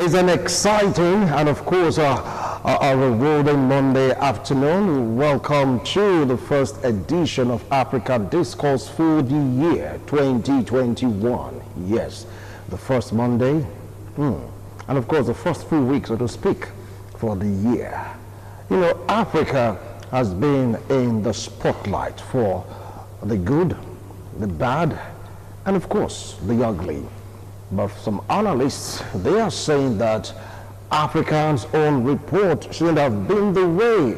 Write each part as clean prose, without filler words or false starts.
It's an exciting and of course a rewarding Monday afternoon. Welcome to the first edition of Africa Discourse for the year 2021. Yes, the first Monday and of course the first few weeks, so to speak, for the year. You know, Africa has been in the spotlight for the good, the bad, and of course the ugly. But some analysts, they are saying that Africa's own report shouldn't have been the way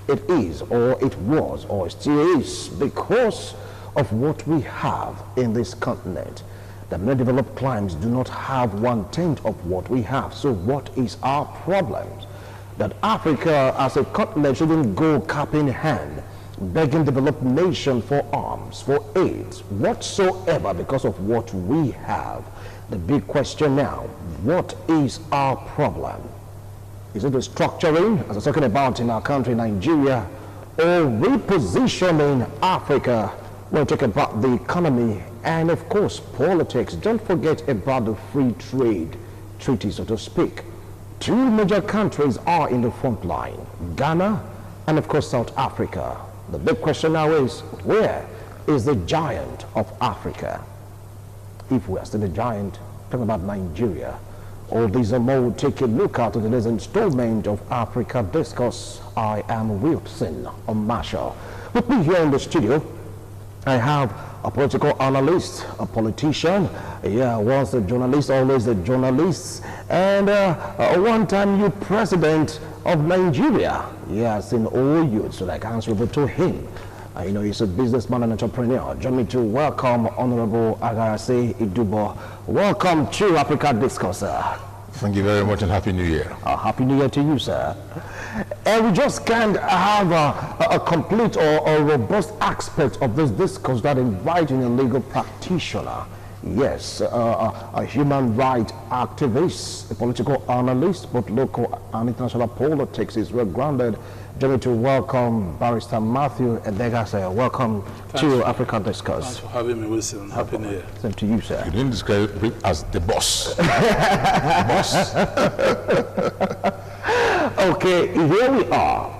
it is, or it was, or still is, because of what we have in this continent. The many developed climes do not have 1/10 of what we have. So what is our problem? That Africa as a continent shouldn't go cap in hand, begging developed nations for arms, for aid, whatsoever, because of what we have. The big question now, what is our problem? Is it the structuring, as we're talking about in our country, Nigeria, or repositioning Africa? We'll talk about the economy and, of course, politics. Don't forget about the free trade treaty, so to speak. Two major countries are in the front line, Ghana and, of course, South Africa. The big question now is, where is the giant of Africa? If we are still a giant, talking about Nigeria. All these and more, we'll take a look at today's installment of Africa Discourse. I am Wilson Marshall. With me here in the studio, I have a political analyst, a politician, once a journalist, always a journalist, and one-time youth president of Nigeria. Yes, in all youth, so I can answer to him. You know, he's a businessman and entrepreneur. Join me to welcome Honorable Agarase Idubo. Welcome to Africa Discourse, sir. Thank you very much and Happy New Year. Happy New Year to you, sir. And we just can't have a complete or a robust aspect of this discourse without inviting a legal practitioner. Yes, a human rights activist, a political analyst, both local and international politics is well grounded. Join me to welcome Barrister Matthew Edegase. Welcome to Africa Discourse. Thanks for having me, Wilson. Happy New Year. Same to you, sir. You didn't describe it as the boss. The boss. Okay, here we are.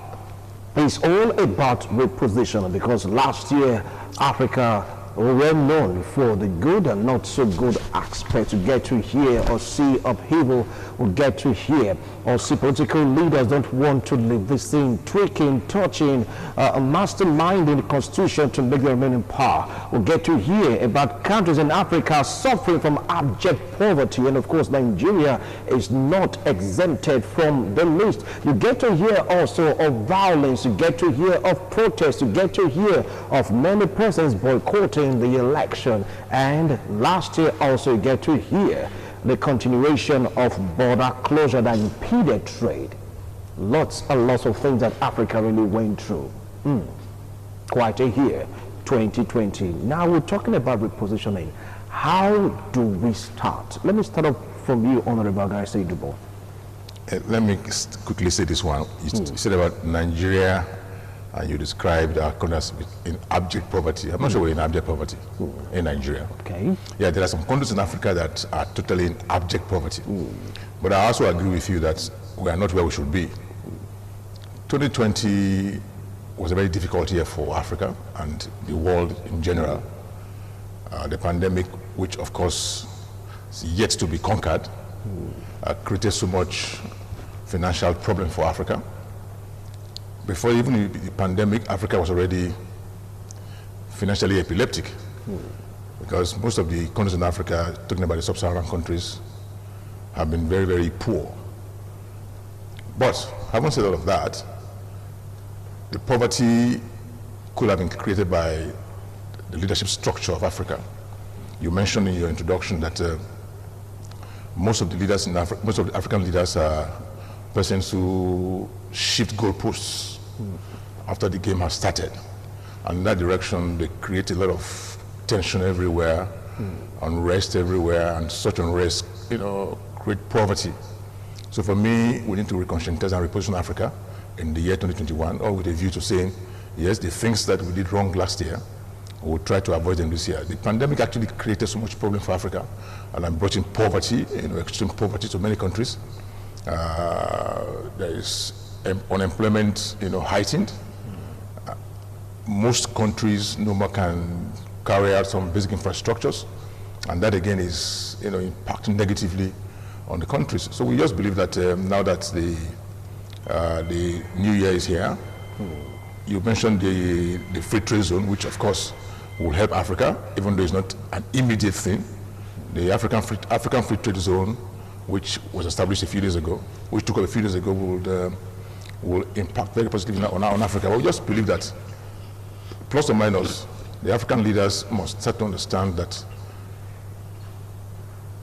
It's all about repositioning, because last year Africa were known for the good and not so good aspects. To get to hear or see upheaval, we get to hear or see political leaders don't want to leave this thing, tweaking, touching, masterminding the constitution to make them remain in power. We get to hear about countries in Africa suffering from abject poverty, and of course Nigeria is not exempted from the list. You get to hear also of violence, you get to hear of protests, you get to hear of many persons boycotting the election, and last year also you get to hear the continuation of border closure that impeded trade. Lots and lots of things that Africa really went through. Quite a year, 2020. Now we're talking about repositioning. How do we start? Let me start off from you, Honorable Agarase Idubo. Let me quickly say this one. You said about Nigeria, and you described our countries in abject poverty. I'm not sure we're in abject poverty in Nigeria. Okay. Yeah, there are some countries in Africa that are totally in abject poverty. But I also agree with you that we are not where we should be. 2020 was a very difficult year for Africa and the world in general. The pandemic, which of course is yet to be conquered, created so much financial problem for Africa. Before even the pandemic, Africa was already financially epileptic, because most of the countries in Africa, talking about the sub-Saharan countries, have been very, very poor. But having said all of that, the poverty could have been created by the leadership structure of Africa. You mentioned in your introduction that most of the leaders in Africa, most of the African leaders are persons who shift goalposts after the game has started. And in that direction, they create a lot of tension everywhere, unrest everywhere, and such unrest, create poverty. So for me, we need to reconscientize and reposition Africa in the year 2021, all with a view to saying, yes, the things that we did wrong last year, We'll try to avoid them this year. The pandemic actually created so much problem for Africa, and brought in poverty, extreme poverty to many countries. There is unemployment, heightened. Most countries no more can carry out some basic infrastructures, and that again is, impacting negatively on the countries. So we just believe that now that the new year is here, you mentioned the free trade zone, which of course will help Africa, even though it's not an immediate thing. The African free trade zone, which was established a few days ago, which took up a few days ago, will impact very positively on Africa. But we just believe that, plus or minus, the African leaders must start to understand that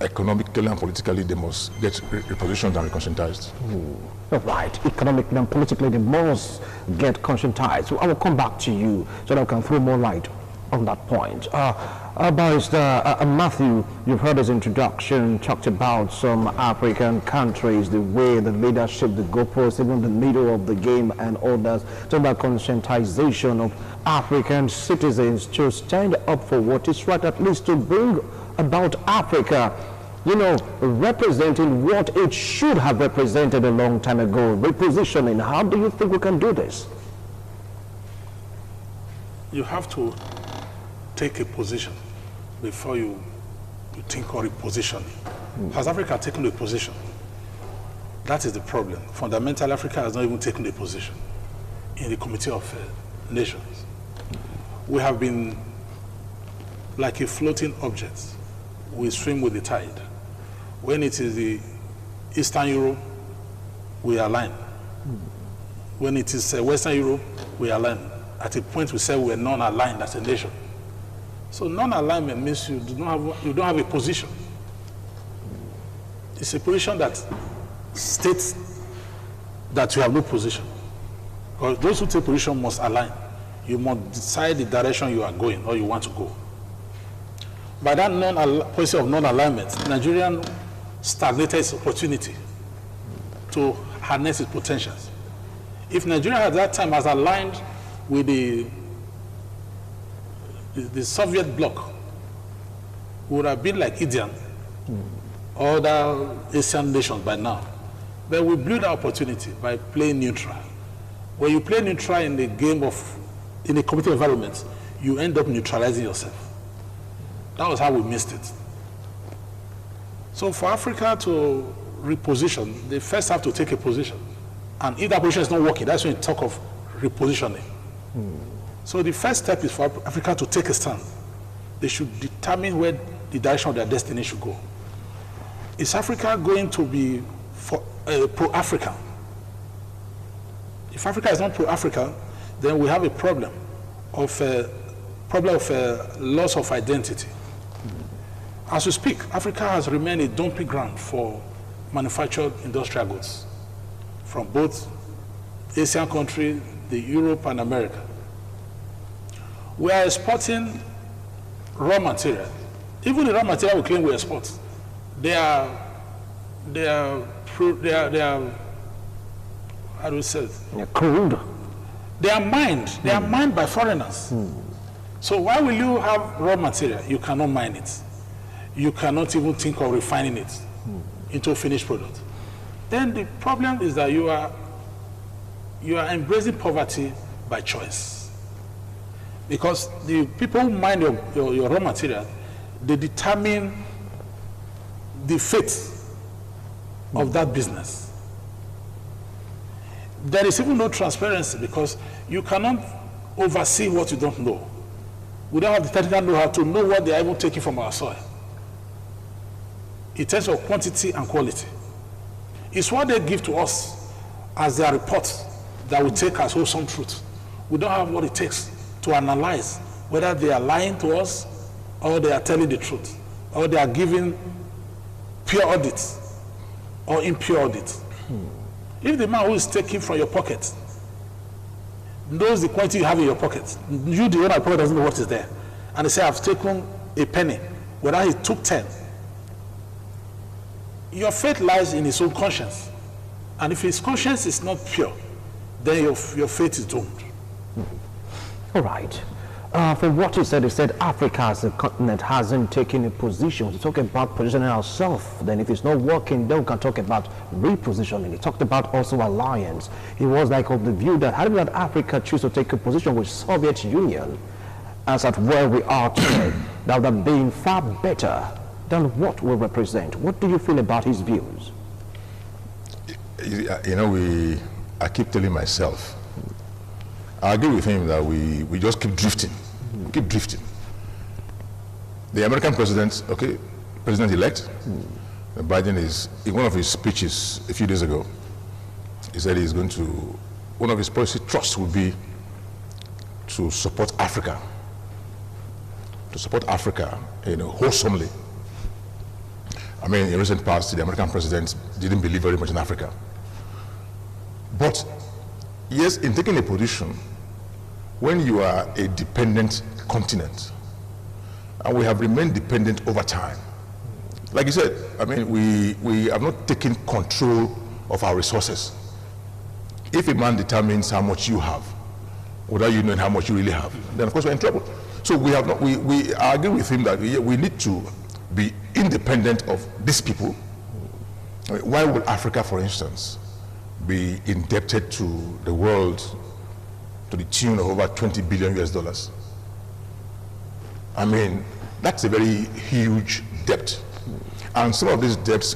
economically and politically they must get repositioned and reconscientized. Right. Economically and politically they must get conscientized. So I will come back to you so that I can throw more light on that point. Barrister Matthew, you've heard his introduction, talked about some African countries, the way the leadership, the goalposts, even the middle of the game and others, talking about conscientization of African citizens to stand up for what is right, at least to bring about Africa, representing what it should have represented a long time ago. Repositioning, how do you think we can do this? You have to take a position before you think of repositioning. Has Africa taken a position? That is the problem. Fundamentally, Africa has not even taken a position in the Committee of Nations. We have been like a floating object. We swim with the tide. When it is the Eastern Europe, we align. When it is Western Europe, we align. At a point, we say we're non-aligned as a nation. So non-alignment means you don't have a position. It's a position that states that you have no position. Because those who take position must align. You must decide the direction you are going or you want to go. By that policy of non-alignment, Nigerian stagnated its opportunity to harness its potentials. If Nigeria at that time has aligned with the Soviet bloc, would have been like India or other Asian nations by now. But we blew the opportunity by playing neutral. When you play neutral in the game in a competitive environment, you end up neutralizing yourself. That was how we missed it. So for Africa to reposition, they first have to take a position. And if that position is not working, that's when you talk of repositioning. So the first step is for Africa to take a stand. They should determine where the direction of their destiny should go. Is Africa going to be pro-African? If Africa is not pro-African, then we have a problem of loss of identity. As we speak, Africa has remained a dumping ground for manufactured industrial goods from both Asian countries, Europe and America. We are exporting raw material. Even the raw material we claim we export, they are how do we say it? They're crude. They are mined. They are mined by foreigners. So why will you have raw material? You cannot mine it. You cannot even think of refining it into a finished product. Then the problem is that you are embracing poverty by choice. Because the people who mine your raw material, they determine the fate of that business. There is even no transparency because you cannot oversee what you don't know. We don't have the technical know-how to know what they are even taking from our soil. In terms of quantity and quality. It's what they give to us as their reports that we take as wholesome truth. We don't have what it takes to analyze whether they are lying to us or they are telling the truth, or they are giving pure audits or impure audits. If the man who is taking from your pocket knows the quantity you have in your pocket, you, the owner of the pocket, doesn't know what is there, and they say, I've taken a penny, whether he took 10, your fate lies in his own conscience. And if his conscience is not pure, then your fate is doomed. All right. From what you said Africa as a continent hasn't taken a position. To talk about positioning ourselves, then if it's not working, then we can talk about repositioning. He talked about also alliance. He was like of the view that how did Africa choose to take a position with Soviet Union as at where we are today, that would have been far better than what we represent. What do you feel about his views? You know, I keep telling myself, I agree with him that we just keep drifting. We keep drifting. The American president, okay, president-elect, Biden is, in one of his speeches a few days ago, he said he's going to, one of his policy thrusts would be to support Africa. To support Africa, you know, wholesomely. I mean, in recent past, the American president didn't believe very much in Africa. But, yes, in taking a position, when you are a dependent continent, and we have remained dependent over time, like you said, I mean, we have not taken control of our resources. If a man determines how much you have, without you knowing how much you really have, then of course we're in trouble. So we have not, I agree with him that we need to be independent of these people. I mean, why would Africa, for instance, be indebted to the world to the tune of over $20 billion US? I mean, that's a very huge debt. And some of these debts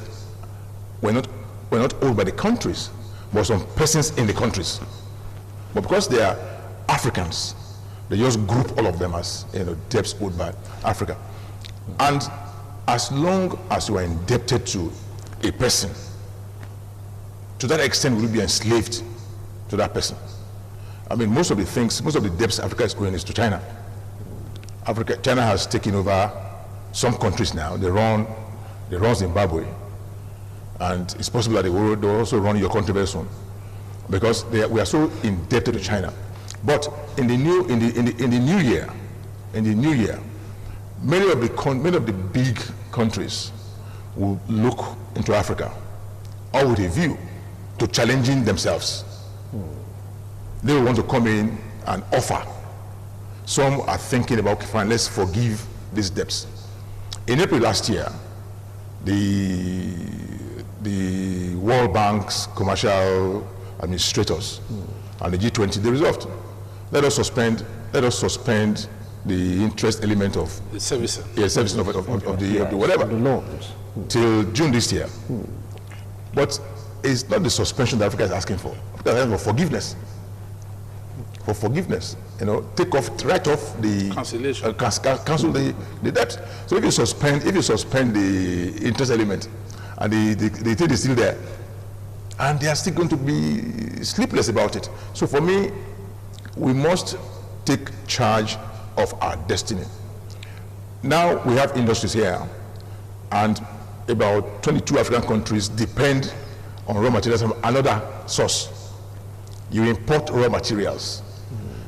were not owed by the countries, but some persons in the countries. But because they are Africans, they just group all of them as, you know, debts owed by Africa. And as long as you are indebted to a person, to that extent will you be enslaved to that person. I mean, most of the debts Africa is owing is to China. China has taken over some countries now. They run Zimbabwe, and it's possible that they will also run your country very soon, because we are so indebted to China. But in the new year, many of the big countries will look into Africa, all with a view to challenging themselves. They will want to come in and offer. Some are thinking about, okay, fine, let's forgive these debts. In April last year, the World Bank's commercial administrators and the G20, they resolved, let us suspend the interest element of the servicing. Yeah, servicing of the whatever, the loans, till June this year. But it's not the suspension that Africa is asking for. Africa is asking for forgiveness. For forgiveness, you know, write off the cancellation, cancel the debt. So if you suspend the interest element, and the thing is still there, and they are still going to be sleepless about it. So for me, we must take charge of our destiny. Now we have industries here, and about 22 African countries depend on raw materials from another source. You import raw materials.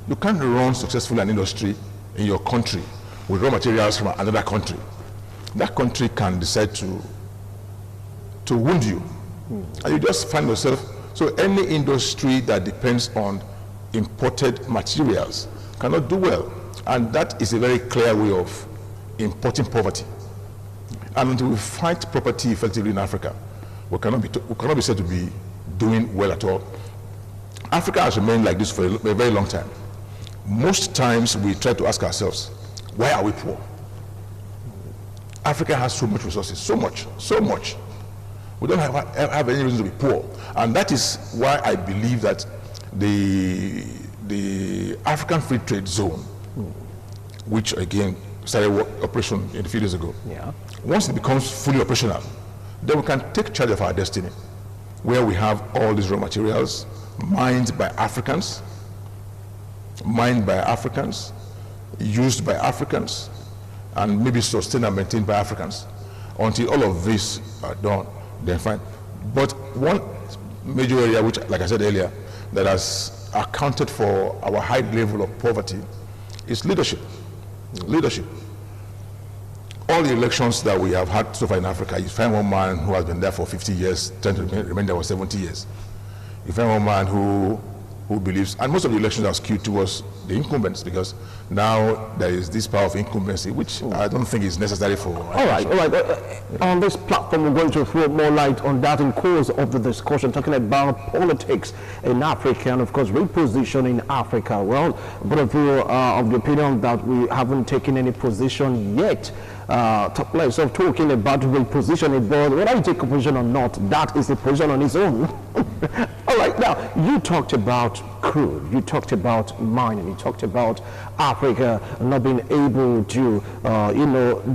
You can't run successfully an industry in your country with raw materials from another country. That country can decide to wound you. And you just find yourself, so any industry that depends on imported materials cannot do well. And that is a very clear way of importing poverty. And until we fight poverty effectively in Africa, we cannot be said to be doing well at all. Africa has remained like this for a very long time. Most times we try to ask ourselves, why are we poor? Africa has so much resources, so much. We don't have any reason to be poor. And that is why I believe that the African Free Trade Zone, which again started operation a few days ago, once it becomes fully operational, then we can take charge of our destiny, where we have all these raw materials mined by Africans, used by Africans, and maybe sustained and maintained by Africans. Until all of this are done, then fine. But one major area, which, like I said earlier, that has accounted for our high level of poverty is leadership. Leadership. All the elections that we have had so far in Africa, you find one man who has been there for 50 years, trying to remain there for 70 years. You find one man who who believes, and most of the elections are skewed towards the incumbents, because now there is this power of incumbency, which I don't think is necessary for. All right. On this platform, we're going to throw more light on that in course of the discussion, talking about politics in Africa and, of course, repositioning Africa. Well, both of you are of the opinion that we haven't taken any position yet. Top place of talking about repositioning, but whether you take a position or not, that is a position on its own. All right, now you talked about crude, you talked about mining, you talked about Africa not being able to,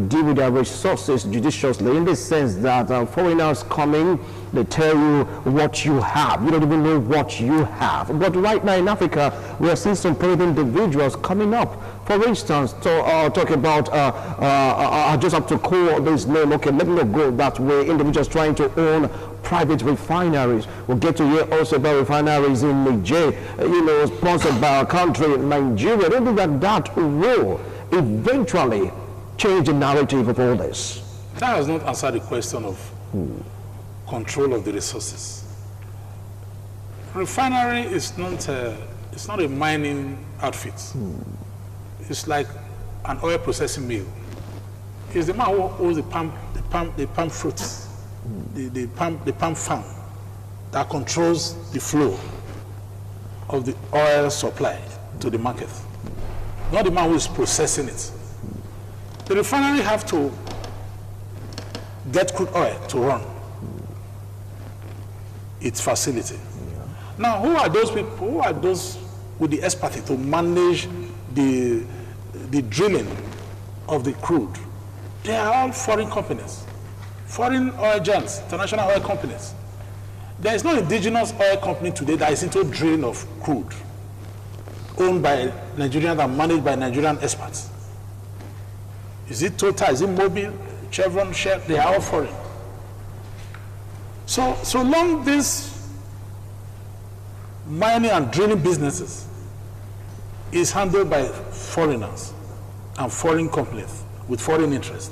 deal with their resources judiciously, in the sense that foreigners coming, they tell you what you have. You don't even know what you have. But right now in Africa, we are seeing some private individuals coming up. For instance, to talk about, I just have to call this name, okay, let me not go that way, individuals trying to own private refineries. We'll get to hear also about refineries in Niger, sponsored by our country, Nigeria. I don't think that will eventually change the narrative of all this. That has not answered the question of control of the resources. Refinery is not a mining outfit. It's like an oil processing mill. It's the man who owns the palm fruits, the palm farm, that controls the flow of the oil supply to the market. Not the man who is processing it. The refinery have to get crude oil to run its facility. Now, who are those people? Who are those with the expertise to manage the drilling of the crude? They are all foreign companies, foreign oil giants, international oil companies. There is no indigenous oil company today that is into drilling of crude, owned by Nigerians and managed by Nigerian experts. Is it Total? Is it Mobil? Chevron? Shell? They are all foreign. So long these mining and drilling businesses is handled by foreigners and foreign companies with foreign interests,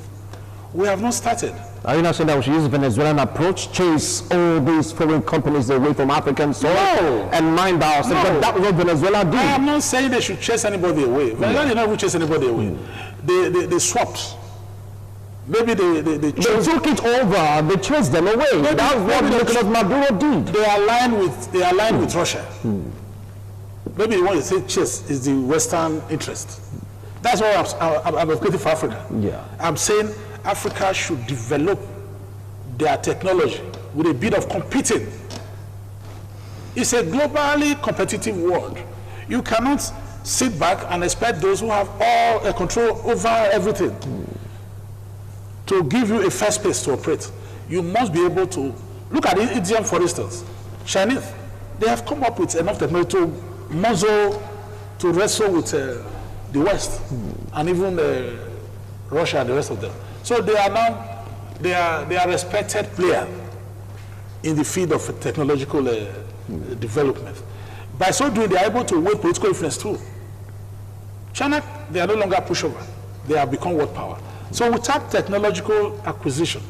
we have not started. Are you not saying that we should use the Venezuelan approach, chase all these foreign companies away from African soil and mine by ourselves? No. That was what Venezuela did. I am not saying they should chase anybody away. Venezuela did not even chase anybody away. They swapped. Maybe they took it over. They chased them away. That's what Nicolas Maduro did. They aligned with Russia. Maybe what you say chase is the Western interest. That's what I'm advocating for Africa. Yeah. I'm saying Africa should develop their technology with a bit of competing. It's a globally competitive world. You cannot sit back and expect those who have all a control over everything to give you a fair space to operate. You must be able to look at India, for instance. Chinese, they have come up with enough technology to muzzle, to wrestle with the West and even Russia and the rest of them. So they are now they are respected players in the field of technological development. By so doing, they are able to wield political influence too. China, they are no longer pushover. They have become world power. So without technological acquisition,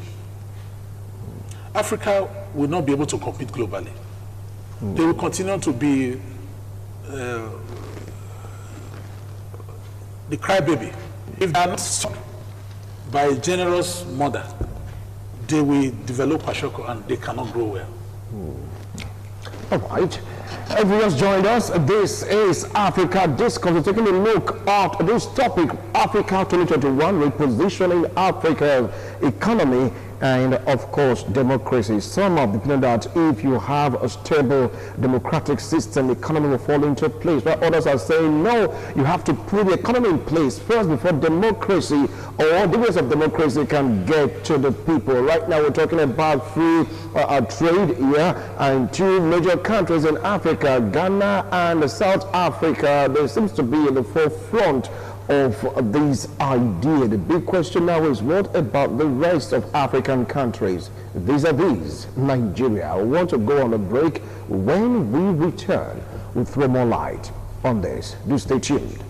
Africa will not be able to compete globally. They will continue to be the crybaby. If they are not sought by a generous mother, they will develop kwashiorkor and they cannot grow well. All right. Everyone's joined us. This is Africa Discourse. We're taking a look at this topic, Africa 2021, repositioning Africa's economy and, of course, democracy. Some of the people that if you have a stable democratic system, the economy will fall into place. While others are saying, no, you have to put the economy in place first before democracy or the ways of democracy can get to the people. Right now, we're talking about free trade here, and two major countries in Africa, Ghana and South Africa, there seems to be in the forefront of this idea. The big question now is, what about the rest of African countries vis-a-vis Nigeria? I want to go on a break. When we return, we'll throw more light on this. Do stay tuned.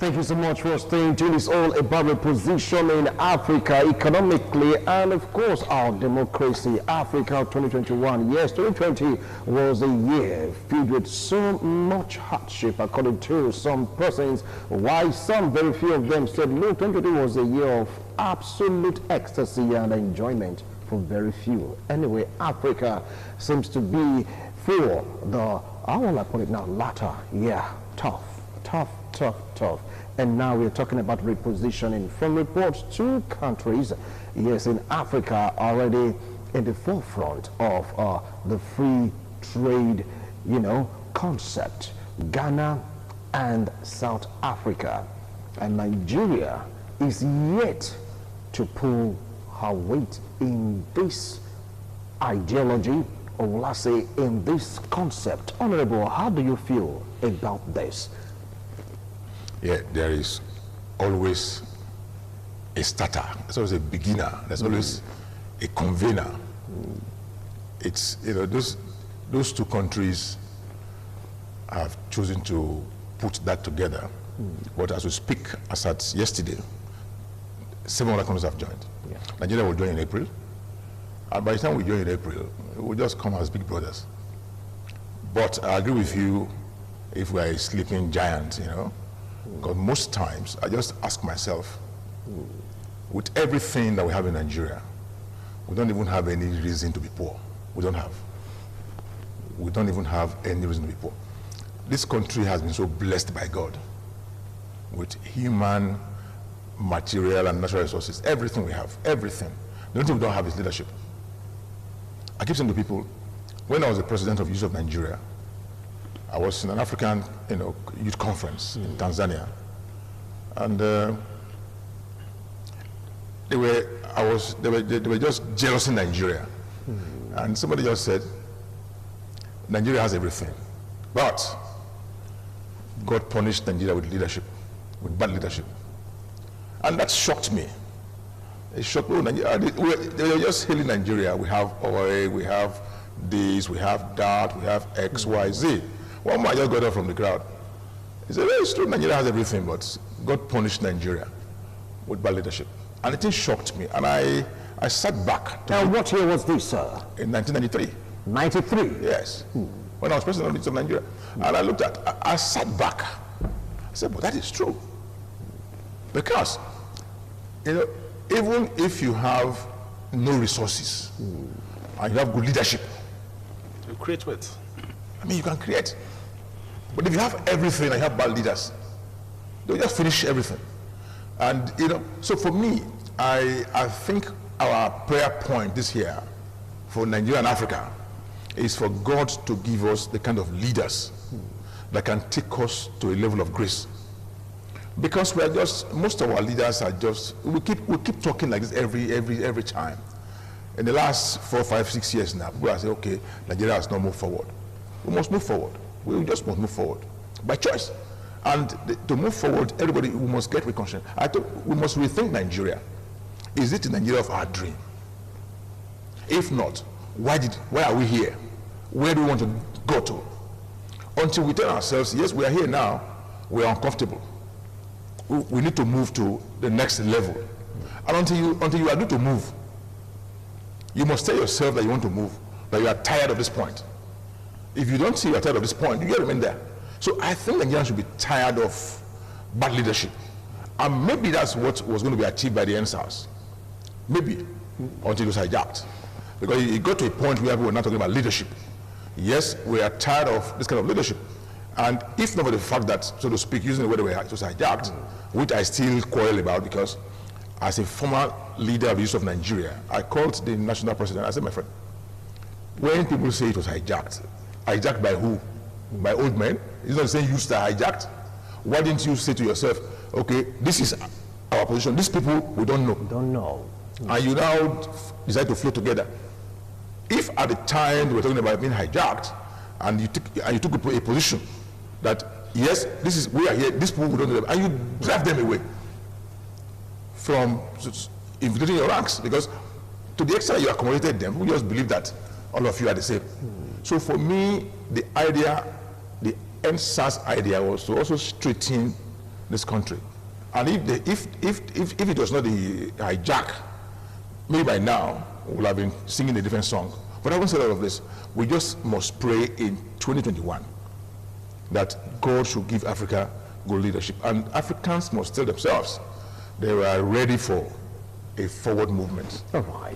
Thank you so much for staying tuned. It's all about repositioning Africa economically and, of course, our democracy. Africa 2021. Yes, 2020 was a year filled with so much hardship, according to some persons. Why some, very few of them, said, no, 2020 was a year of absolute ecstasy and enjoyment for very few. Anyway, Africa seems to be for the, how will I put it now, latter. Yeah, tough. And now we're talking about repositioning. From reports, 2 countries, yes, in Africa, already in the forefront of the free trade, concept. Ghana and South Africa. And Nigeria is yet to pull her weight in this ideology, or will I say in this concept. Honorable, how do you feel about this? Yeah, there is always a starter. There's always a beginner. There's always a convener. It's, those 2 countries have chosen to put that together. But as we speak, as at yesterday, 7 other countries have joined. Yeah. Nigeria will join in April. And by the time we join in April, we'll just come as big brothers. But I agree with you if we are a sleeping giant, Because most times, I just ask myself, with everything that we have in Nigeria, we don't even have any reason to be poor. We don't even have any reason to be poor. This country has been so blessed by God with human, material, and natural resources. Everything we have, everything. The only thing we don't have is leadership. I keep saying to people, when I was the president of Youth of Nigeria, I was in an African, youth conference in Tanzania, and they were just jealous in Nigeria, and somebody just said, Nigeria has everything, but God punished Nigeria with leadership, with bad leadership, and that shocked me. It shocked me. They were just hailing Nigeria. We have oil, we have this, we have that, we have X, Y, Z. One man just got up from the crowd. He said, well, it's true, Nigeria has everything, but God punished Nigeria with bad leadership. And it shocked me. And I sat back. Now, what year was this, sir? In 1993. 93? Yes. When I was president of Nigeria. And I looked at, I sat back. I said, but that is true. Because, even if you have no resources and you have good leadership, You create what? you can create. But if you have everything and you have bad leaders, they'll just finish everything. And, so for me, I think our prayer point this year for Nigeria and Africa is for God to give us the kind of leaders that can take us to a level of grace. Because most of our leaders are we keep talking like this every time. In the last 4, 5, 6 years now, people are saying, okay, Nigeria has not moved forward. We must move forward. We just must move forward by choice. And to move forward, we must get reconciliation. We must rethink Nigeria. Is it the Nigeria of our dream? If not, why are we here? Where do we want to go to? Until we tell ourselves, yes, we are here now, we are uncomfortable. We need to move to the next level. And until you agree to move, you must tell yourself that you want to move, that you are tired of this point. If you don't see you are tired of this point, you got to remain there. So I think Nigerians should be tired of bad leadership. And maybe that's what was going to be achieved by the NSAS. Maybe, until it was hijacked. Because it got to a point where we were not talking about leadership. Yes, we are tired of this kind of leadership. And if not for the fact that, so to speak, using the word it was hijacked, which I still quarrel about, because as a former leader of the Youth of Nigeria, I called the national president. I said, my friend, when people say it was hijacked by who? By old men? It's not the same youth that hijacked. Why didn't you say to yourself, okay, this is our position. These people, we don't know. Don't know. And you now decide to flow together. If at the time we were talking about being hijacked, and you took a position that, yes, we are here, these people, we don't know them, and you drive them away from infiltrating your ranks, because to the extent you accommodated them, we just believe that all of you are the same. So for me, the NSAS idea was to also straighten this country. And if it was not the hijack, maybe by now we would have been singing a different song. But having said all of this, we just must pray in 2021 that God should give Africa good leadership. And Africans must tell themselves they are ready for a forward movement. All right.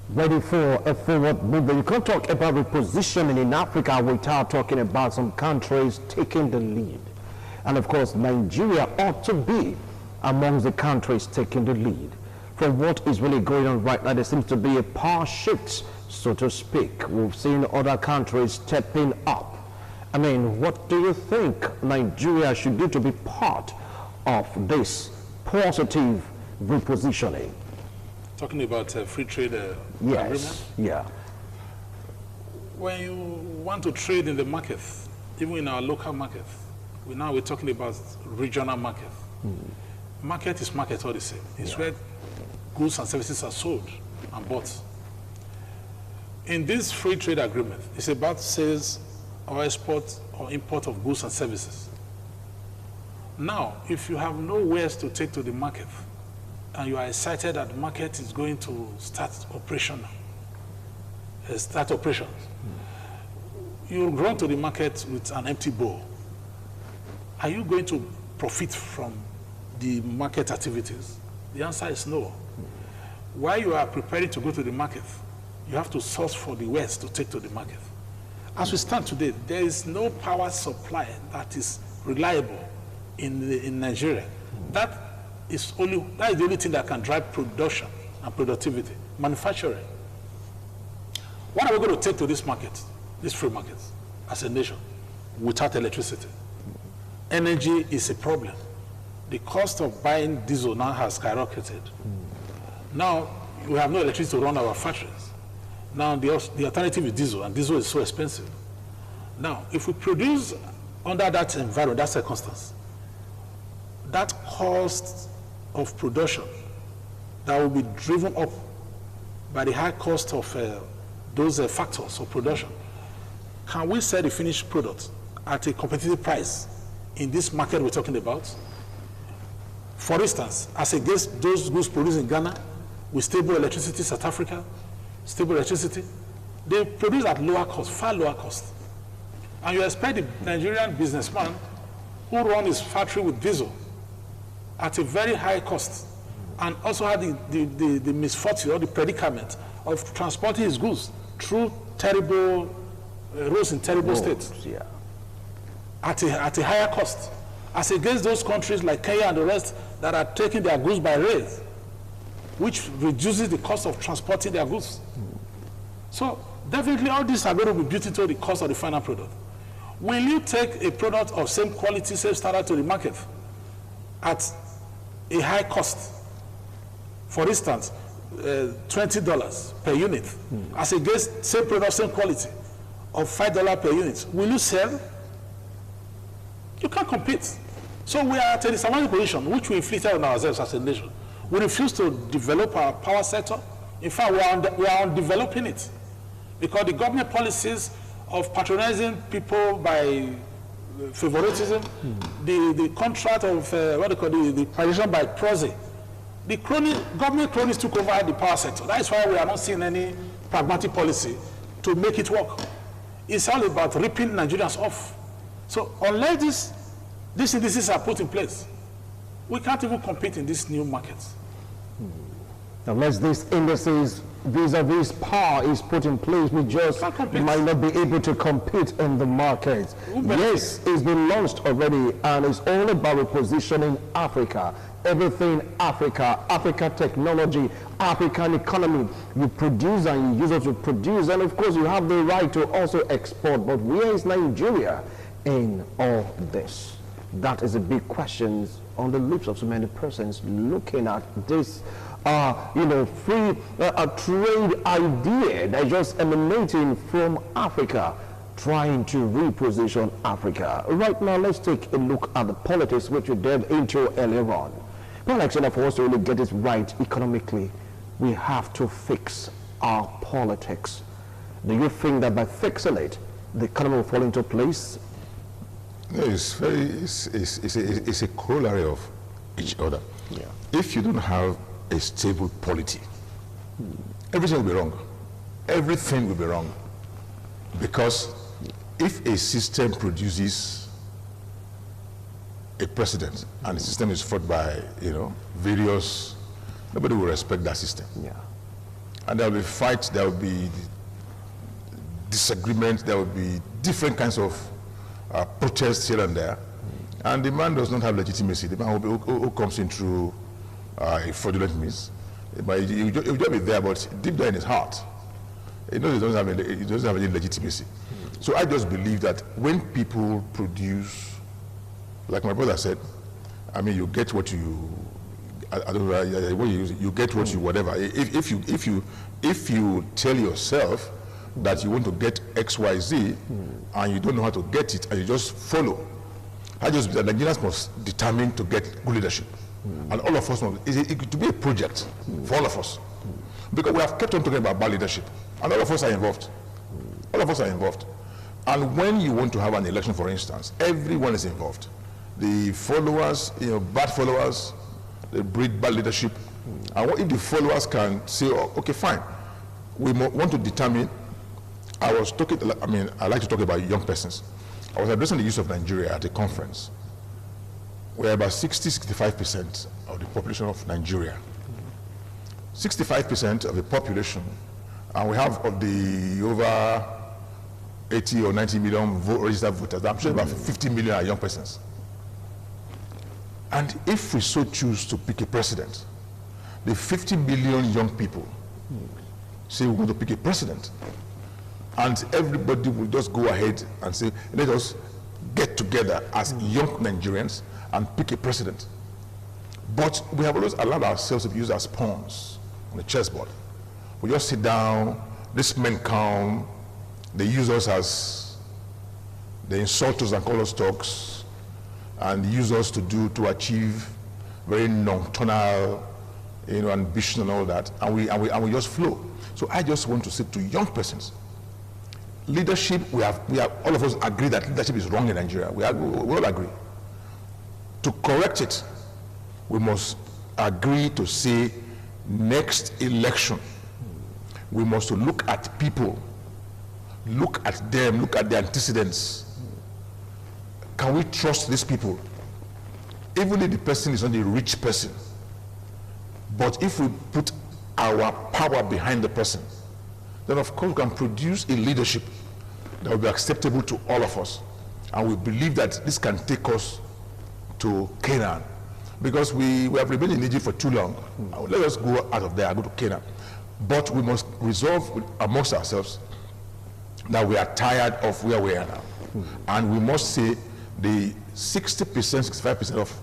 Ready for a forward movement. You can't talk about repositioning in Africa without talking about some countries taking the lead. And of course, Nigeria ought to be amongst the countries taking the lead. From what is really going on right now, there seems to be a power shift, so to speak. We've seen other countries stepping up. I mean, what do you think Nigeria should do to be part of this positive repositioning? Talking about free trade Yes, agreement? yeah. When you want to trade in the market, even in our local market, we're talking about regional market. Market is market all the same. It's where goods and services are sold and bought. In this free trade agreement, it's about sales or export or import of goods and services. Now, if you have nowhere to take to the market, and you are excited that the market is going to start operations, you run to the market with an empty bowl. Are you going to profit from the market activities? The answer is no. While you are preparing to go to the market, you have to source for the wares to take to the market. As we stand today, there is no power supply that is reliable in Nigeria. That is the only thing that can drive production and productivity, manufacturing. What are we going to take to this market, this free market, as a nation, without electricity? Energy is a problem. The cost of buying diesel now has skyrocketed. Now, we have no electricity to run our factories. Now, the alternative is diesel, and diesel is so expensive. Now, if we produce under that environment, that circumstance, that cost of production that will be driven up by the high cost of those factors of production, can we sell the finished product at a competitive price in this market we're talking about? For instance, as against those goods produced in Ghana with stable electricity, South Africa, stable electricity, they produce at lower cost, far lower cost. And you expect the Nigerian businessman who runs his factory with diesel at a very high cost and also had the misfortune or the predicament of transporting his goods through terrible roads in terrible states at a higher cost, as against those countries like Kenya and the rest that are taking their goods by rail, which reduces the cost of transporting their goods. So definitely all these are going to be built into the cost of the final product. Will you take a product of same quality, same standard to the market at a high cost? For instance, $20 per unit, as against same product, same quality of $5 per unit. Will you sell? You can't compete. So we are at a disadvantaged position, which we inflicted on ourselves as a nation. We refuse to develop our power sector. In fact, we are on developing it, because the government policies of patronizing people by favoritism, the contract of the partition by proxy, the government cronies took over the power sector. That is why we are not seeing any pragmatic policy to make it work. It's all about ripping Nigerians off. So unless these indices are put in place, we can't even compete in these new markets. Unless these indices vis-a-vis power is put in place, we just might not be able to compete in the market. Yes, it's been launched already, and it's all about repositioning Africa. Everything Africa, Africa technology, African economy. You produce and you use it to produce, and of course you have the right to also export. But where is Nigeria in all this? That is a big question on the lips of so many persons looking at this free trade idea that's just emanating from Africa, trying to reposition Africa. Right now, let's take a look at the politics which we delved into earlier on. Politics, for us to really get it right economically, we have to fix our politics. Do you think that by fixing it, the economy will fall into place? No, it's a corollary of each other. Yeah. If you don't have a stable polity, everything will be wrong. Everything will be wrong. Because if a system produces a president and the system is fought by, various, nobody will respect that system. Yeah. And there will be fights, there will be disagreement, there will be different kinds of protests here and there. And the man does not have legitimacy. The man who comes in through a fraudulent means, but he'll just be there, but deep down in his heart, he knows he doesn't have any legitimacy. So I just believe that when people produce, like my brother said, I mean, you get what you, I don't know what you use, you get what you whatever. If you tell yourself that you want to get X, Y, Z, and you don't know how to get it, and you just follow, I just believe that Nigerians must determine to get good leadership, and all of us must. It to be a project for all of us, because we have kept on talking about bad leadership, and all of us are involved. All of us are involved. And when you want to have an election, for instance, everyone is involved. The followers, bad followers, they breed bad leadership. And what if the followers can say, oh, okay, fine, we want to determine. I like to talk about young persons. I was addressing the youth of Nigeria at a conference where about 60-65% of the population of Nigeria, 65% of the population, and we have of the over 80 or 90 million registered voters, I'm sure about 50 million are young persons. And if we so choose to pick a president, the 50 million young people say we want to pick a president, and everybody will just go ahead and say, let us get together as young Nigerians and pick a president. But we have always allowed ourselves to be used as pawns on the chessboard. We just sit down, these men come, they use us as, they insult us and call us dogs, and use us to achieve very nocturnal, ambition and all that, and we just flow. So I just want to say to young persons, leadership, we have all of us agree that leadership is wrong in Nigeria. We all agree. To correct it, we must agree to say, next election, we must look at people, look at them, look at their antecedents. Can we trust these people? Even if the person is not a rich person, but if we put our power behind the person, then of course we can produce a leadership that will be acceptable to all of us. And we believe that this can take us to Canaan. Because we have remained in Egypt for too long. Let us go out of there and go to Canaan. But we must resolve amongst ourselves that we are tired of where we are now. And we must say the 60%, 65% of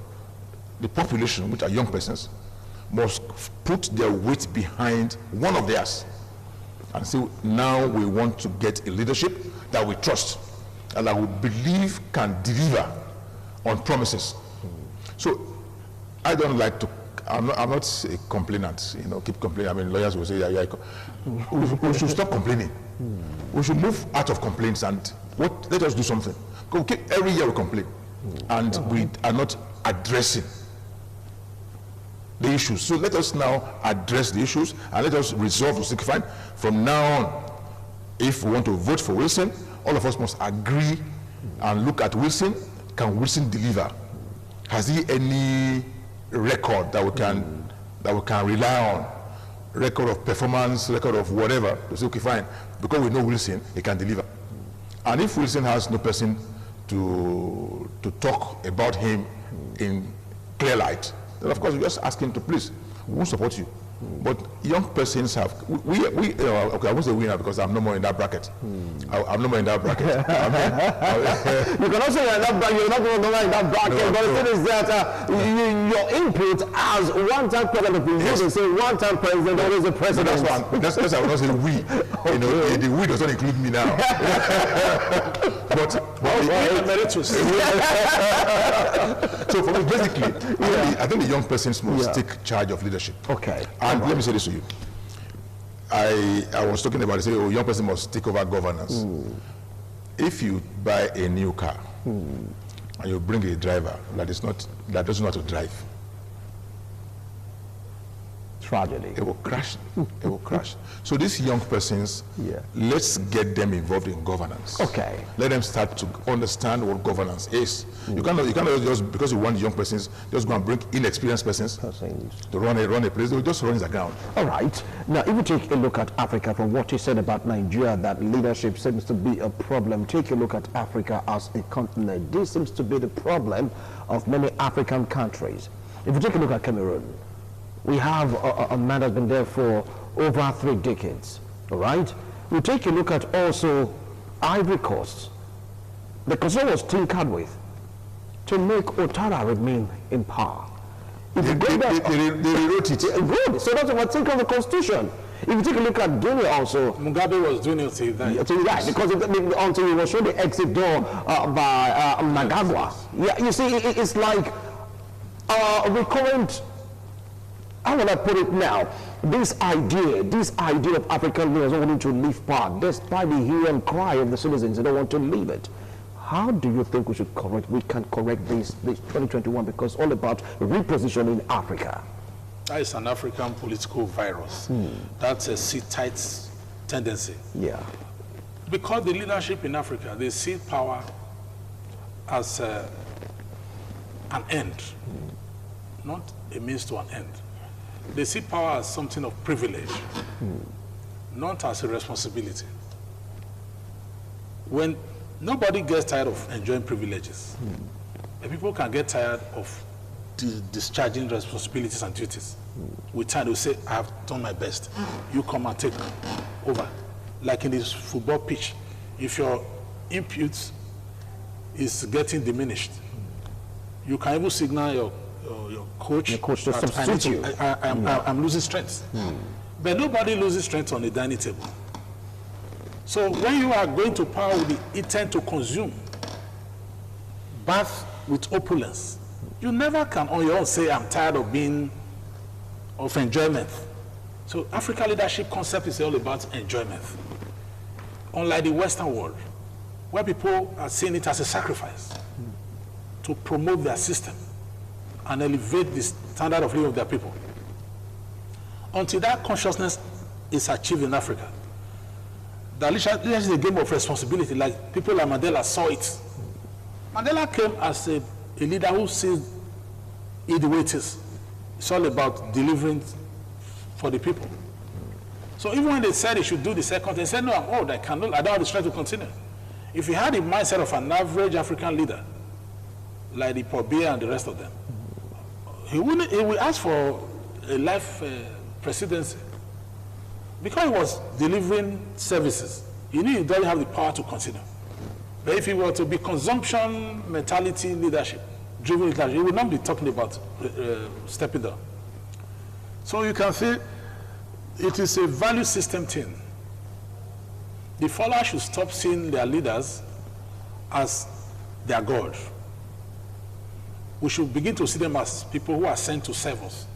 the population, which are young persons, must put their weight behind one of theirs. And so now we want to get a leadership that we trust and that we believe can deliver on promises. So I don't like to, I'm not a complainant, keep complaining. I mean, lawyers will say, yeah. We should stop complaining. We should move out of complaints and let us do something. Because every year we complain and we are not addressing the issues. So let us now address the issues and let us resolve to stick fine. From now on, if we want to vote for Wilson, all of us must agree and look at Wilson. Can Wilson deliver? Has he any record that we can rely on? Record of performance, record of whatever. To say, okay, fine. Because we know Wilson, he can deliver. And if Wilson has no person to talk about him in clear light, then of course we just ask him to please, we won't support you. But young persons have, okay, I won't say we now because I'm no more in that bracket. I'm no more in that bracket. You can also be in that bracket, you're not going to be in that bracket, no, but the thing is that your input as one-time president of the yes. They say one-time president, always a president. That's why I will not say we. The we does not include me now. but so for me, basically, I think the young persons must take charge of leadership. Okay. And let me say this to you. I was talking about, say, young person must take over governance. If you buy a new car, and you bring a driver that doesn't know how to drive, Tragedy. it will crash. It will crash. So these young persons, let's get them involved in governance. Okay. Let them start to understand what governance is. You cannot just, because you want young persons, just go and bring inexperienced persons to run a place. They'll just run the ground. All right. Now, if you take a look at Africa, from what you said about Nigeria, that leadership seems to be a problem. Take a look at Africa as a continent. This seems to be the problem of many African countries. If you take a look at Cameroon, we have a man that's been there for over 3 decades, all right? We take a look at also Ivory Coast. The Constitution was tinkered with to make Ouattara remain in power. If you go back, They rewrote it. good. So that's what think of the Constitution. If you take a look at Guinea also, Mugabe was doing it till that. because until he was shown the exit door by Mnangagwa. Yeah, you see, it's like a recurrent. How will I put it now? This idea of African leaders wanting to leave power, despite the hue and cry of the citizens, they don't want to leave it. How do you think we can correct this 2021? Because it's all about repositioning Africa. That is an African political virus. That's a sit-tight tendency. Yeah. Because the leadership in Africa, they see power as an end, not a means to an end. They see power as something of privilege, not as a responsibility. When nobody gets tired of enjoying privileges, and people can get tired of discharging responsibilities and duties. With time, they'll say, I have done my best. You come and take over. Like in this football pitch, if your input is getting diminished, you can even signal your coach to substitute you. I'm losing strength. But nobody loses strength on the dining table. So when you are going to power with the intent to consume, bath with opulence, you never can on your own say, I'm tired of enjoyment. So African leadership concept is all about enjoyment. Unlike the Western world, where people are seeing it as a sacrifice to promote their system and elevate the standard of living of their people. Until that consciousness is achieved in Africa, the leadership is a game of responsibility, like people like Mandela saw it. Mandela came as a leader who sees it the way it is. It's all about delivering for the people. So even when they said he should do the second, they said, no, I'm old, I don't have the strength to continue. If he had the mindset of an average African leader, like the Paul Biya and the rest of them, he would ask for a life presidency. Because he was delivering services, he knew he doesn't have the power to continue. But if he were to be consumption mentality leadership, driven leadership, he would not be talking about stepping down. So you can see it is a value system thing. The followers should stop seeing their leaders as their God. We should begin to see them as people who are sent to serve us.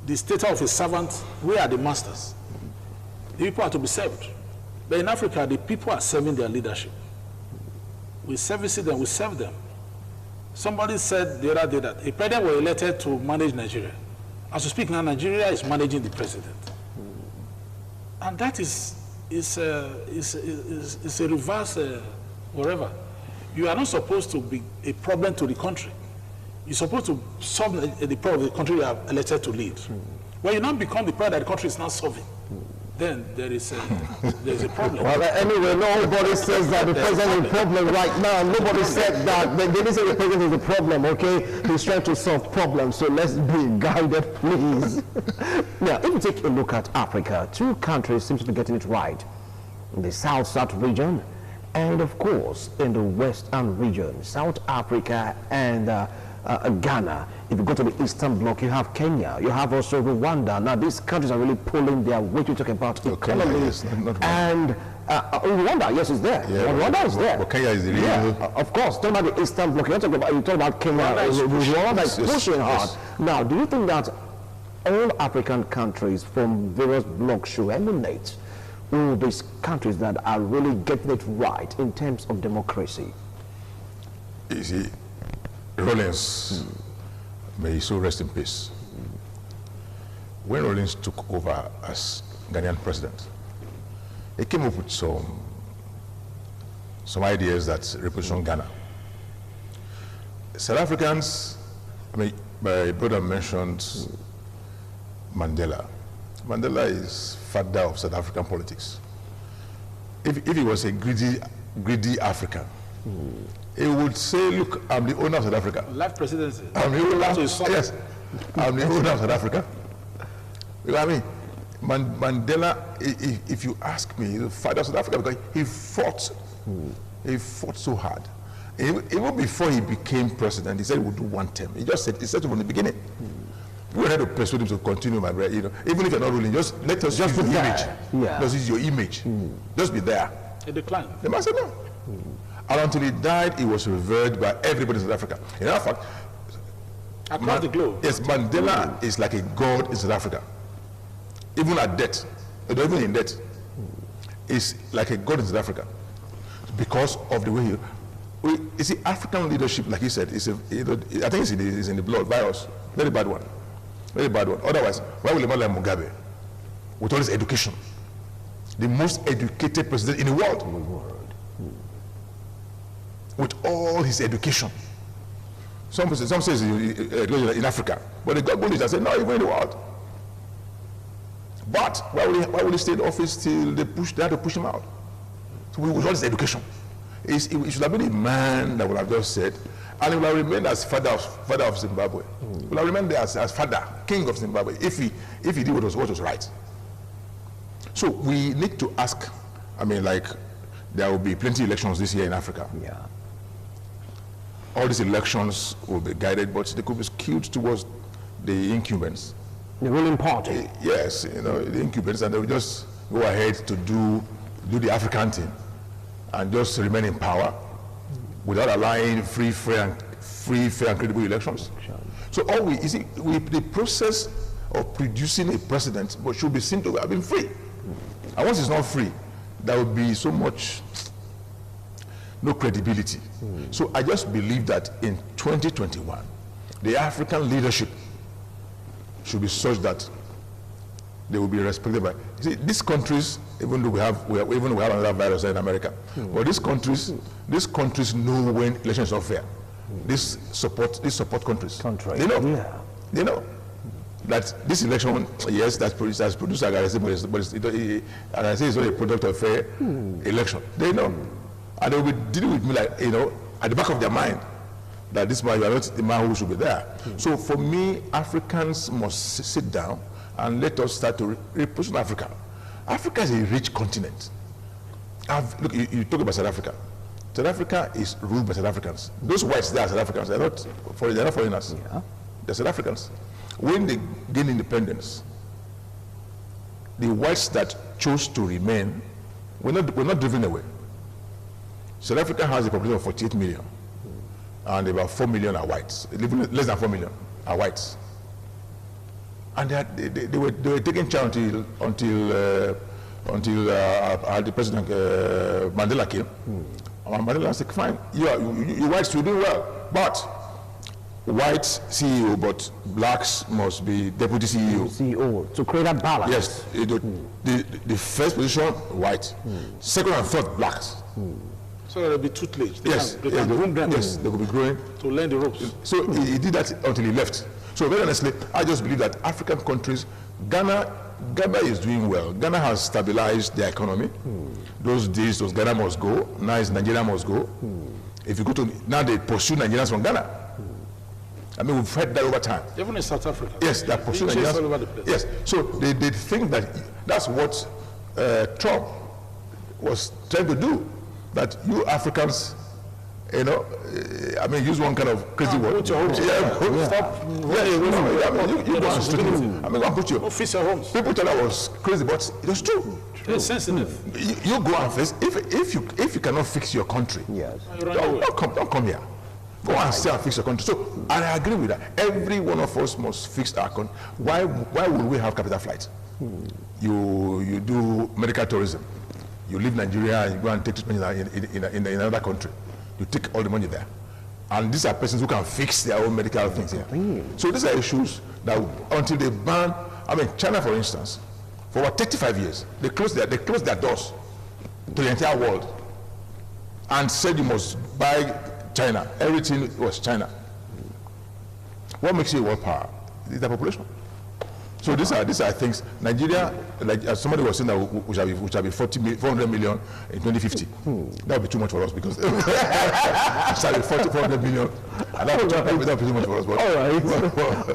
The status of a servant, we are the masters. The people are to be served. But in Africa, the people are serving their leadership. We service them, we serve them. Somebody said the other day that a president was elected to manage Nigeria. As we speak now, Nigeria is managing the president. And that is a reverse whatever. You are not supposed to be a problem to the country. You're supposed to solve the problem of the country you are elected to lead. When you now become the problem that the country is not solving, then there is a problem. Well, anyway, nobody says that the president is a problem right now. Nobody said that. They didn't say the president is a problem, okay? He's trying to solve problems, so let's be guided, please. Now, if you take a look at Africa, 2 countries seem to be getting it right. In the South region, and of course, in the Western region, South Africa and Ghana. If you go to the Eastern Bloc, you have Kenya, you have also Rwanda. Now, these countries are really pulling their weight. You talk about economy. Yes, not and Rwanda, yes, it's there. Yeah, Rwanda is there. But Kenya is the real. Yeah, of course. Talking about the Eastern Bloc, you talk about Kenya. Rwanda is pushing hard. Now, do you think that all African countries from various blocs should emanate all these countries that are really getting it right in terms of democracy? You see, Rawlings, may he so rest in peace. When Rawlings took over as Ghanaian president, he came up with some ideas that reposition Ghana. South Africans, I mean, my brother mentioned Mandela. Mandela is father of South African politics. If he was a greedy African, he would say, look, I'm the owner of South Africa. Life presidency. I'm the owner, yes, I'm the owner of South Africa. You know what I mean? Mandela, if you ask me, he's the father of South Africa because he fought so hard. Even before he became president, he said he would do one term. He said it from the beginning. We had to persuade him to continue, my brother. You know, even if you're not ruling, just let us use your image. Yeah. Just use your image. Just be there. He declined. The man said no. And until he died, he was revered by everybody in South Africa. In fact, across the globe. Yes, Mandela is like a god in South Africa. Even at death, even in death, is like a god in South Africa because of the way he. You see, African leadership, like he said, I think it's in the blood virus. Very bad one. Very bad one. Otherwise, why will a man like Mugabe, with all his education, the most educated president in the world, with all his education? Some say in Africa, but the government leaders say no, even in the world. But why will he stay in office till they had to push him out? So with all his education, he should have been a man that would have just said, and he will have remained as father of Zimbabwe. He will have remained as father, king of Zimbabwe, if he did what was right. So we need to ask. I mean, like, there will be plenty of elections this year in Africa. Yeah. All these elections will be guided, but they could be skewed towards the incumbents. The ruling party. Yes, you know, the incumbents, and they will just go ahead to do the African thing and just remain in power without allowing free, fair, and credible elections. So the process of producing a president should be seen to have been free. And once it's not free, there will be so much no credibility. So I just believe that in 2021, the African leadership should be such that they will be respected by. You see, these countries, even though we have another virus in America, but these countries know when elections are fair. These support countries. They know. Yeah. They know that this election, yes, that's produced aggressive, but Aggressive is not a product of fair election. They know, and they will be dealing with me like, you know, at the back of their mind, that this man, you are not the man who should be there. So for me, Africans must sit down and let us start to reposition Africa. Africa is a rich continent. Look, you talk about South Africa. South Africa is ruled by South Africans. Those whites there are South Africans. They're not foreigners. Yeah. They're South Africans. When they gain independence, the whites that chose to remain were not driven away. South Africa has a population of 48 million. And about 4 million are whites. Less than 4 million are whites. And they were taking charge until the president Mandela came. And Mandela said, fine, you whites, you do well, but whites CEO, but blacks must be deputy CEO. CEO, to create a balance. Yes, the first position, white. Second and third, blacks. So there'll be tutelage. They Yes, can groom them yes, they will be growing. to learn the ropes. So he did that until he left. So very honestly, I just believe that African countries, Ghana is doing well. Ghana has stabilized their economy. Those days, Ghana must go. Now it's Nigeria must go. If you go to, now they pursue Nigerians from Ghana. I mean, we've heard that over time. Even in South Africa. Yes, they are pursuing Nigerians Nigerians. all over the place. Yes, so they think that that's what Trump was trying to do. That you Africans, you know, I mean, use one kind of crazy word. Put your homes. Stop. You go and street it. I mean, go and put your. Fix your homes. People thought that was crazy, but it was true. It's sensitive. You go and face. If you cannot fix your country, Yes. don't come here. Go and stay and fix your country. So, and I agree with that. Every one of us must fix our country. Why would we have capital flight? You do medical tourism. You leave Nigeria and you go and take treatment in another country. You take all the money there. And these are persons who can fix their own medical things here. So these are issues that until they ban, I mean, China, for instance, for about 35 years, they closed their doors to the entire world and said you must buy China. Everything was China. What makes you a world power? Is the population. So these are things. Nigeria, like as somebody was saying, that we shall be 400 million in 2050. That would be too much for us because it shall be 400 million, and that would be too much for us. But, all right.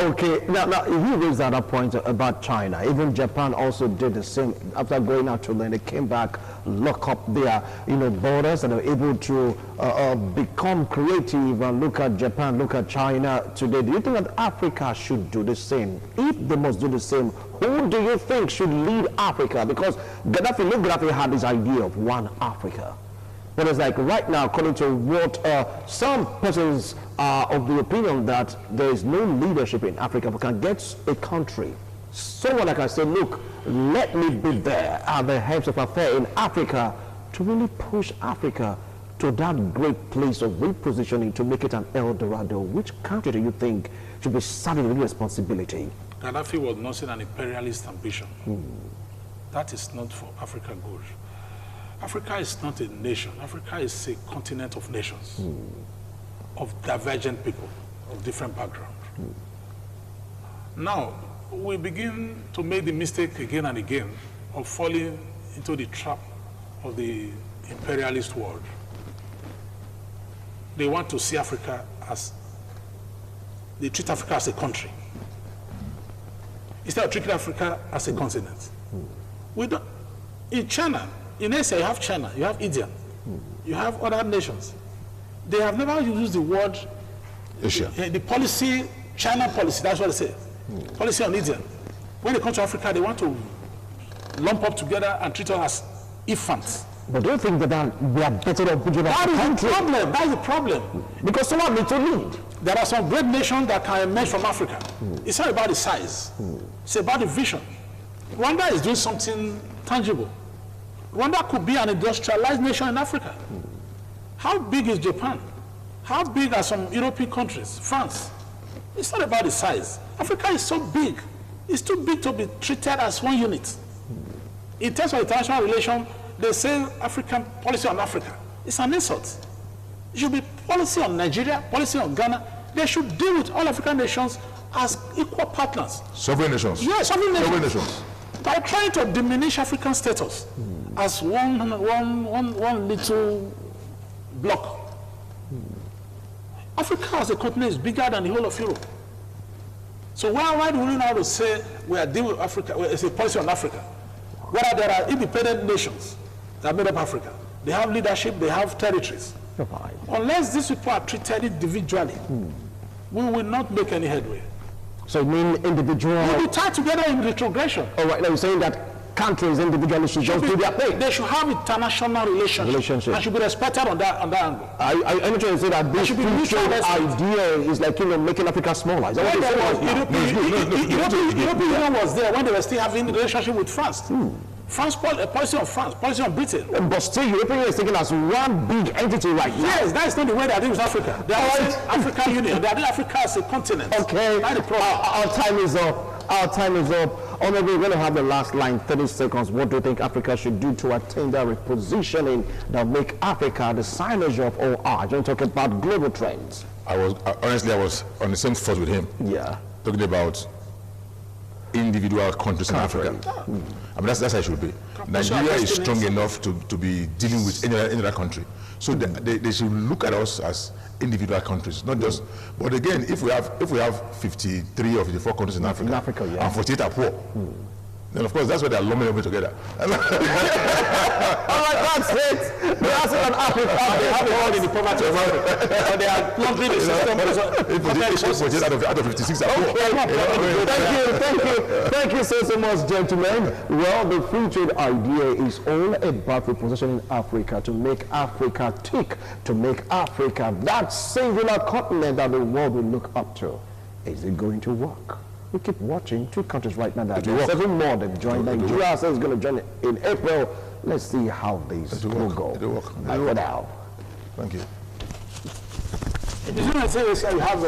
Okay. Now, you raised that point about China. Even Japan also did the same. After going out to learn, they came back, lock up their borders, and are able to become creative and look at Japan, look at China today. Do you think that Africa should do the same? If they must do the same, who do you think should lead Africa? Because Gaddafi had this idea of one Africa. But it's like right now, according to what some persons are of the opinion that there is no leadership in Africa. We can get a country, someone that can say, look, let me be there at the heads of affairs in Africa to really push Africa to that great place of repositioning to make it an El Dorado. Which country do you think should be saddled with responsibility? Gaddafi was nursing an imperialist ambition. That is not for Africa good. Africa is not a nation. Africa is a continent of nations, of divergent people, of different backgrounds. Now, we begin to make the mistake again and again of falling into the trap of the imperialist world. They want to see Africa as, they treat Africa as a country, instead of treating Africa as a continent. We don't, in China, in Asia, you have China, you have India, you have other nations. They have never used the word, Asia. The policy, China policy, that's what they say. Policy on India. When they come to Africa, they want to lump up together and treat us as infants. But do you think that we are better than that is the problem. That is the problem. Because someone needs to lead. There are some great nations that can emerge from Africa. It's not about the size. It's about the vision. Rwanda is doing something tangible. Rwanda could be an industrialized nation in Africa. How big is Japan? How big are some European countries? France. It's not about the size. Africa is so big. It's too big to be treated as one unit. In terms of international relations, they say African policy on Africa. It's an insult. It should be policy on Nigeria, policy on Ghana. They should deal with all African nations as equal partners. Sovereign nations. Yes, sovereign nations. Sovereign nations. By trying to diminish African status as one little block. Africa as a continent is bigger than the whole of Europe. So why do we know how to say we are dealing with Africa, it's a policy on Africa? Whether there are independent nations that made up Africa, they have leadership, they have territories. Right. Unless these people are treated individually, we will not make any headway. So you mean individual? We'll be tied together in retrogression. All right, now you're saying that countries individually should just do their thing. They should have international relationship. And should be respected on that angle. I'm trying to say that this free trade idea is like making Africa smaller. Is that what European Union was there when they were still having a relationship with France. Policy on France, policy on Britain. But still, European Union is taken as one big entity right now. Yes, that's not the way they are doing with Africa. They are doing African Union. They are doing Africa as a continent. Okay. That's the problem. Our time is up. Our time is up. Honorable, we're going to have the last line, 30 seconds. What do you think Africa should do to attain that repositioning that make Africa the signage of all art? You're talking about global trends. Honestly, I was on the same thought with him. Yeah. Talking about individual countries in Africa. I mean, that's how it should be. Nigeria is strong enough to be dealing with any other country. So they should look at us as individual countries, not just. But again, if we have 53 or 54 countries in Africa, yeah. and 48 are poor, then of course that's why they are lumping over together. All right, that's it. That's it on Africa. They have it all in the poverty of Africa. But they are lumping the system. Out of 56 are poor. Thank you so much, gentlemen. Well, the free trade idea is all about repositioning Africa to make Africa tick, to make Africa that singular continent that the world will look up to. Is it going to work? We keep watching. 2 countries right now that are 7 more that joined. Nigeria is going to join in April. Let's see how this will go. It'll work. Bye for now. Thank you. In the United States, you have